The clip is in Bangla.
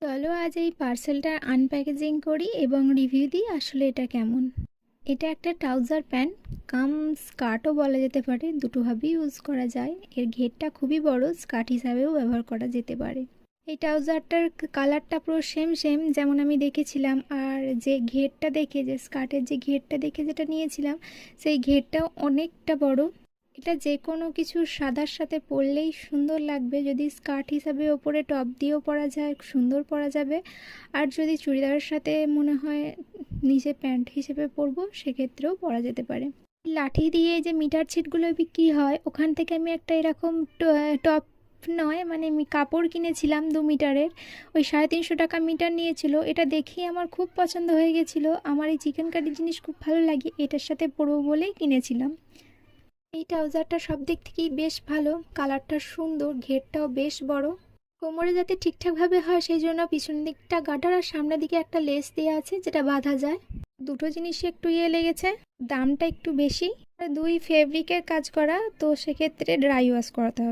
চলো আজ এই পার্সেলটা আনপ্যাকেজিং করি এবং রিভিউ দিই আসলে এটা কেমন। এটা একটা ট্রাউজার প্যান্ট কাম স্কার্টও বলা যেতে পারে, দুটোভাবেই ইউজ করা যায়। এর ঘেরটা খুবই বড়, স্কার্ট হিসাবেও ব্যবহার করা যেতে পারে। এই ট্রাউজারটার কালারটা পুরো সেম সেম যেমন আমি দেখেছিলাম, আর যে ঘেরটা দেখে, যে স্কার্টের যে ঘেরটা দেখে যেটা নিয়েছিলাম, সেই ঘেরটাও অনেকটা বড়। এটা যে কোনো কিছু সাদার সাথে পরলেই সুন্দর লাগবে। যদি স্কার্ট হিসাবে ওপরে টপ দিয়েও পরা যায়, সুন্দর পরা যাবে। আর যদি চুড়িদারের সাথে মনে হয় নিচে প্যান্ট হিসেবে পরবো, সেক্ষেত্রেও পরা যেতে পারে। লাঠি দিয়ে যে মিটার ছিটগুলো বিক্রি হয়, ওখান থেকে আমি একটা এরকম টপ নয় মানে আমি কাপড় কিনেছিলাম 2 মিটারের। ওই 350 টাকা মিটার নিয়েছিল। এটা দেখেই আমার খুব পছন্দ হয়ে গেছিলো। আমার এই চিকেন কারি জিনিস খুব ভালো লাগে, এটার সাথে পরবো বলেই কিনেছিলাম। এই ট্রাউজারটা সব দিক থেকেই বেশ ভালো, কালারটা সুন্দর, ঘেরটাও বেশ বড়। কোমরে যাতে ঠিকঠাকভাবে হয় সেই জন্য পিছনের দিকটা গার্ডার আর সামনের দিকে একটা লেস দেওয়া আছে যেটা বাঁধা যায়। দুটো জিনিসই একটু লেগেছে, দামটা একটু বেশি। দুই ফেব্রিকের কাজ করা, তো সেক্ষেত্রে ড্রাই ওয়াশ করাতে হবে।